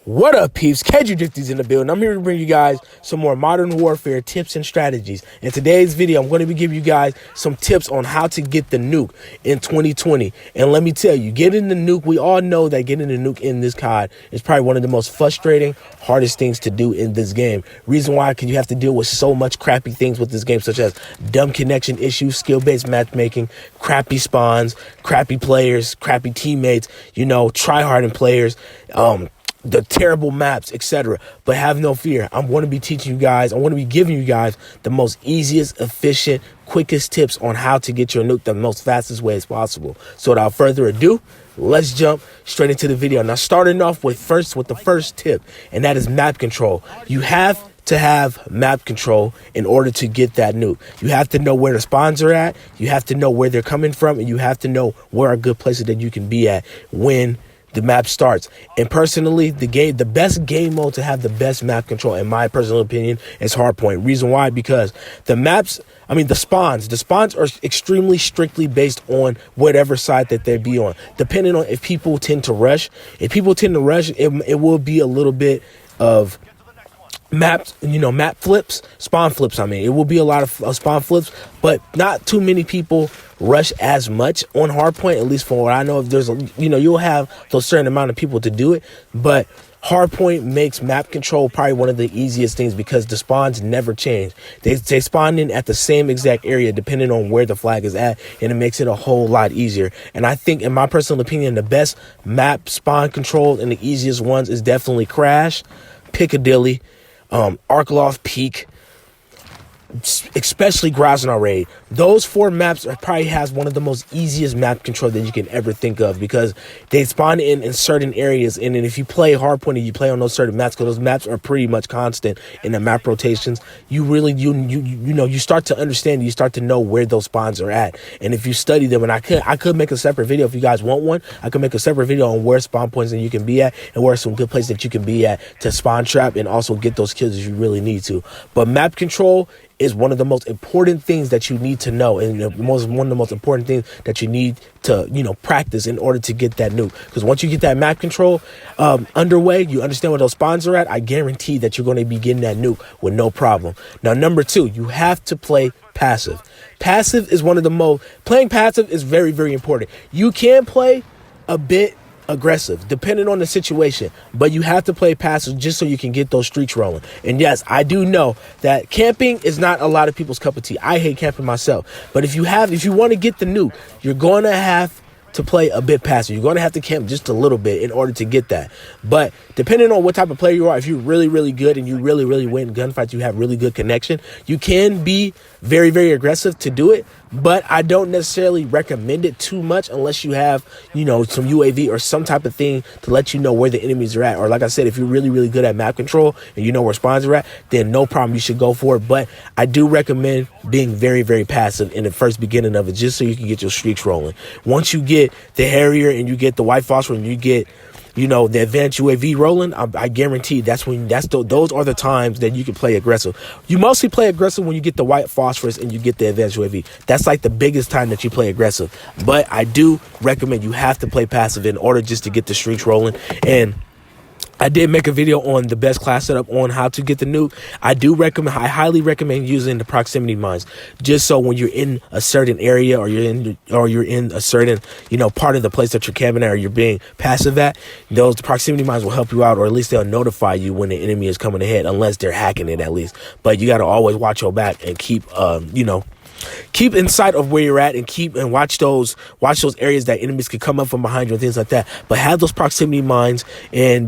What up, peeps? KgDrifty's in the building. I'm here to bring you guys some more Modern Warfare tips and strategies. In today's video, I'm going to be giving you guys some tips on how to get the nuke in 2020. And let me tell you, getting the nuke, we all know that getting the nuke in this COD is probably one of the most frustrating, hardest things to do in this game. Reason why, because you have to deal with so much crappy things with this game, such as dumb connection issues, skill-based matchmaking, crappy spawns, crappy players, crappy teammates, try-harding players, the terrible maps, etc. But have no fear. I'm going to be teaching you guys, I'm going to be giving you guys the most easiest, efficient, quickest tips on how to get your nuke the most fastest way as possible. So without further ado, let's jump straight into the video. Now, starting off with the first tip, and that is map control. You have to have map control in order to get that nuke. You have to know where the spawns are at, you have to know where they're coming from, and you have to know where are good places that you can be at when the map starts. And personally, the best game mode to have the best map control, in my personal opinion, is hardpoint. Reason why? Because the spawns are extremely strictly based on whatever side that they be on. Depending on if people tend to rush. If people tend to rush, it will be a little bit of map flips, spawn flips. It will be a lot of spawn flips, but not too many people rush as much on hardpoint, at least from what I know. If there's you'll have those certain amount of people to do it, but hardpoint makes map control probably one of the easiest things because the spawns never change. They spawn in at the same exact area depending on where the flag is at, and it makes it a whole lot easier. And I think, in my personal opinion, the best map spawn control and the easiest ones is definitely Crash, Piccadilly, Arcloft, Peak, especially Grosvenor Raid. Those four maps probably has one of the most easiest map control that you can ever think of, because they spawn in certain areas, and then if you play hardpoint and you play on those certain maps, because those maps are pretty much constant in the map rotations, you really you start to understand, you start to know where those spawns are at. And if you study them, and I could make a separate video if you guys want one. I could make a separate video on where spawn points that you can be at and where some good places that you can be at to spawn trap and also get those kills if you really need to. But map control is one of the most important things that you need to know, and one of the most important things that you need to practice in order to get that nuke. Because once you get that map control underway, you understand where those spawns are at, I guarantee that you're going to be getting that nuke with no problem. Now, number two, you have to play passive. Passive is playing passive is very, very important. You can play a bit aggressive depending on the situation, but you have to play passive just so you can get those streaks rolling. And yes, I do know that camping is not a lot of people's cup of tea. I hate camping myself, but if you want to get the nuke, you're going to have to play a bit passive. You're going to have to camp just a little bit in order to get that. But depending on what type of player you are, if you're really, really good and you really, really win gunfights, you have really good connection, you can be very, very aggressive to do it. But I don't necessarily recommend it too much unless you have, some UAV or some type of thing to let you know where the enemies are at. Or like I said, if you're really, really good at map control and you know where spawns are at, then no problem, you should go for it. But I do recommend being very, very passive in the first beginning of it, just so you can get your streaks rolling. Once you get the Harrier and you get the white phosphorus and you get the advanced UAV rolling, I guarantee those are the times that you can play aggressive. You mostly play aggressive when you get the white phosphorus and you get the advanced UAV. That's like the biggest time that you play aggressive. But I do recommend you have to play passive in order just to get the streaks rolling. And I did make a video on the best class setup on how to get the nuke. I highly recommend using the proximity mines, just so when you're in a certain area or you're in a certain part of the place that you're camping at or you're being passive at, those proximity mines will help you out, or at least they'll notify you when the enemy is coming ahead, unless they're hacking it at least. But you got to always watch your back and keep in sight of where you're at, and watch those areas that enemies could come up from behind you and things like that. But have those proximity mines, and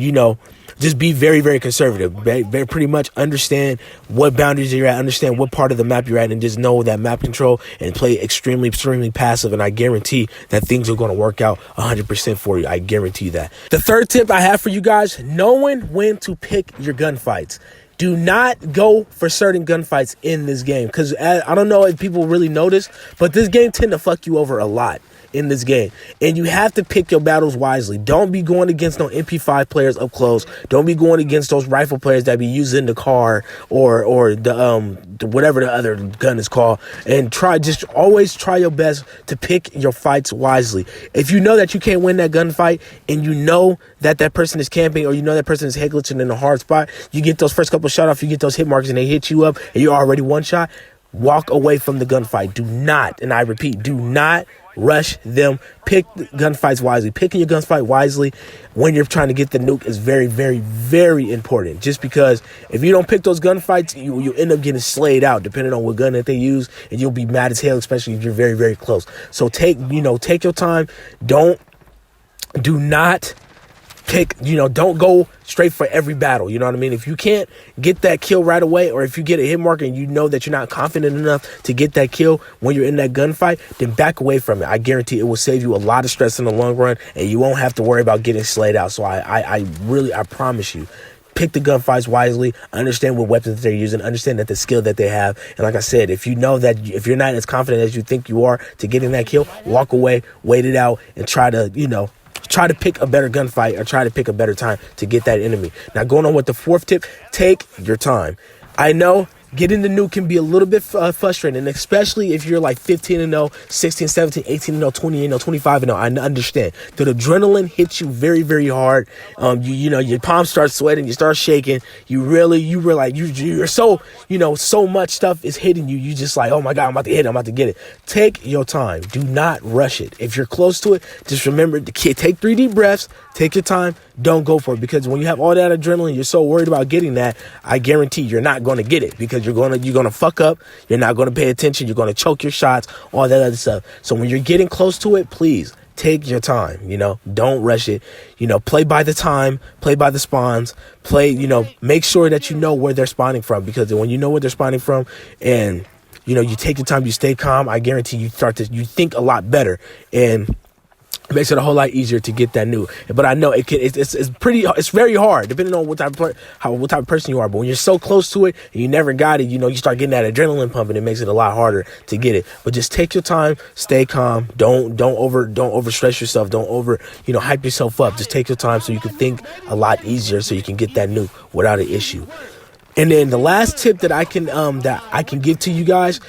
just be very, very conservative. Very pretty much understand what boundaries you're at, understand what part of the map you're at, and just know that map control and play extremely, extremely passive. And I guarantee that things are going to work out 100% for you. I guarantee that. The third tip I have for you guys: knowing when to pick your gunfights. Do not go for certain gunfights in this game, because I don't know if people really notice, but this game tend to fuck you over a lot. in this game. And you have to pick your battles wisely. Don't be going against no MP5 players up close. Don't be going against those rifle players that be using the car or the whatever the other gun is called. And just always try your best to pick your fights wisely. If you know that you can't win that gunfight and you know that person is camping, or you know that person is head glitching in a hard spot, you get those first couple shot off, you get those hit markers and they hit you up and you're already one shot, walk away from the gunfight. Do not, and I repeat, do not rush them. Pick gunfights wisely. Picking your gunfight wisely when you're trying to get the nuke is very, very, very important. Just because if you don't pick those gunfights, you end up getting slayed out depending on what gun that they use, and you'll be mad as hell, especially if you're very, very close. So take your time. Do not pick, don't go straight for every battle. You know what I mean? If you can't get that kill right away, or if you get a hit marker and you know that you're not confident enough to get that kill when you're in that gunfight, then back away from it. I guarantee it will save you a lot of stress in the long run, and you won't have to worry about getting slayed out. So I promise you, pick the gunfights wisely, understand what weapons that they're using, understand that the skill that they have. And like I said, if you know that if you're not as confident as you think you are to getting that kill, walk away, wait it out, and try to pick a better gunfight, or try to pick a better time to get that enemy. Now, going on with the fourth tip, take your time. I know getting the nuke can be a little bit frustrating, especially if you're like 15-0, 16, 17, 18-0, 20-0, 25-0. I understand. The adrenaline hits you very, very hard. Your palms start sweating, you start shaking. You're so much stuff is hitting you. You just like, oh my God, I'm about to hit it, I'm about to get it. Take your time. Do not rush it. If you're close to it, just remember to take 3 deep breaths. Take your time. Don't go for it, because when you have all that adrenaline, you're so worried about getting that, I guarantee you're not going to get it, because you're going to fuck up. You're not going to pay attention. You're going to choke your shots, all that other stuff. So when you're getting close to it, please take your time. Don't rush it. Play by the time, play by the spawns, make sure that you know where they're spawning from, because when you know where they're spawning from and, you take your time, you stay calm, I guarantee you you think a lot better, and it makes it a whole lot easier to get that nuke. But I know it's very hard depending on what type of person you are. But when you're so close to it and you never got it, you start getting that adrenaline pumping. It makes it a lot harder to get it. But just take your time, stay calm. Don't overstress yourself. Don't hype yourself up. Just take your time so you can think a lot easier, so you can get that nuke without an issue. And then the last tip that I can give to you guys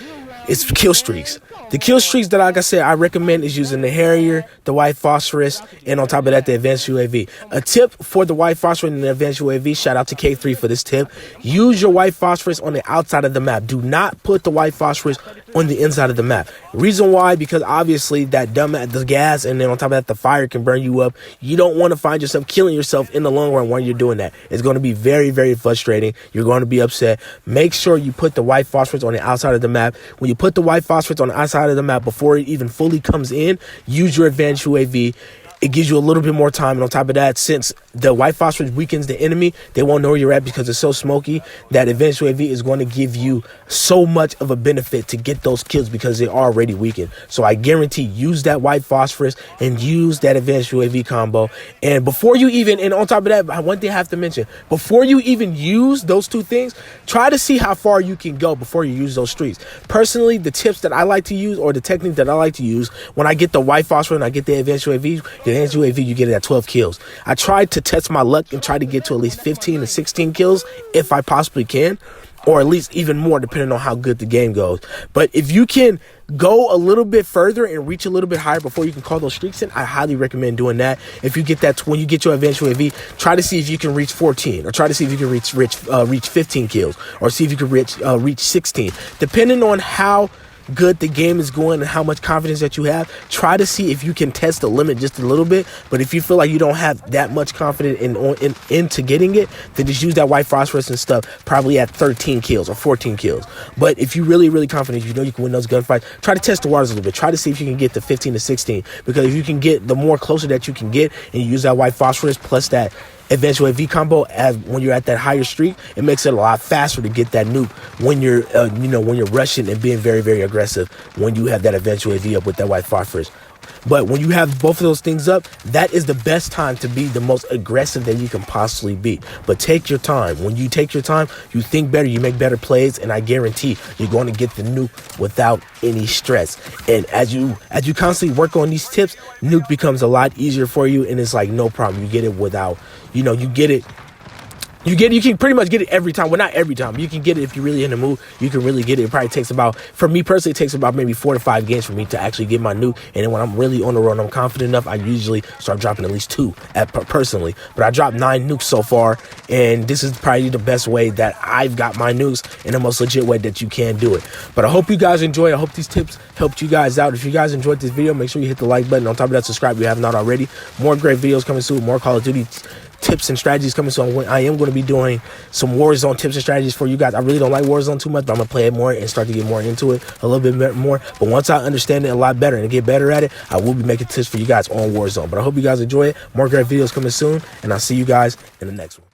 is kill streaks. The kill streaks that, like I said, I recommend is using the Harrier, the white phosphorus, and on top of that, the advanced UAV. A tip for the white phosphorus and the advanced UAV, shout out to K3 for this tip. Use your white phosphorus on the outside of the map. Do not put the white phosphorus on the inside of the map. Reason why, because obviously the gas and then on top of that, the fire can burn you up. You don't want to find yourself killing yourself in the long run when you're doing that. It's going to be very, very frustrating. You're going to be upset. Make sure you put the white phosphorus on the outside of the map. When you put the white phosphorus on the outside of the map, before it even fully comes in, use your advanced UAV. It gives you a little bit more time. And on top of that, since the white phosphorus weakens the enemy, they won't know where you're at because it's so smoky. That advanced UAV is going to give you so much of a benefit to get those kills because they're already weakened. So I guarantee, use that white phosphorus and use that advanced UAV combo. And before you even, and on top of that, one thing I have to mention, before you even use those two things, try to see how far you can go before you use those streaks. Personally, the tips that I like to use, or the technique that I like to use, when I get the white phosphorus and I get the advanced UAV, the advanced UAV, you get it at 12 kills. I tried to test my luck and try to get to at least 15 to 16 kills if I possibly can, or at least even more depending on how good the game goes. But if you can go a little bit further and reach a little bit higher before you can call those streaks in, I highly recommend doing that. If you get that, when you get your advanced UAV, try to see if you can reach 14, or try to see if you can reach 15 kills, or see if you can reach 16, depending on how good the game is going and how much confidence that you have. Try to see if you can test the limit just a little bit. But if you feel like you don't have that much confidence into getting it, then just use that white phosphorus and stuff probably at 13 kills or 14 kills. But if you're really, really confident, you know you can win those gunfights, try to test the waters a little bit. Try to see if you can get to 15 to 16, because if you can get, the more closer that you can get, and you use that white phosphorus plus that advanced UAV combo, as when you're at that higher streak, it makes it a lot faster to get that nuke when you're when you're rushing and being very, very aggressive when you have that advanced UAV up with that white phosphorus. But when you have both of those things up, that is the best time to be the most aggressive that you can possibly be. But take your time. When you take your time, you think better, you make better plays, and I guarantee you're going to get the nuke without any stress. And as you constantly work on these tips, nuke becomes a lot easier for you, and it's like no problem. You get it without, you know, you get it. You can pretty much get it every time. Well, not every time. You can get it if you're really in the mood. You can really get it. It probably takes about, for me personally, it takes about maybe 4 to 5 games for me to actually get my nuke. And then when I'm really on the road and I'm confident enough, I usually start dropping at least 2 personally. But I dropped 9 nukes so far, and this is probably the best way that I've got my nukes in the most legit way that you can do it. But I hope you guys enjoy. I hope these tips helped you guys out. If you guys enjoyed this video, make sure you hit the like button. On top of that, subscribe if you have not already. More great videos coming soon. More Call of Duty tips and strategies coming soon. I am going to be doing some Warzone tips and strategies for you guys. I really don't like Warzone too much, but I'm going to play it more and start to get more into it a little bit more. But once I understand it a lot better and get better at it, I will be making tips for you guys on Warzone. But I hope you guys enjoy it. More great videos coming soon, and I'll see you guys in the next one.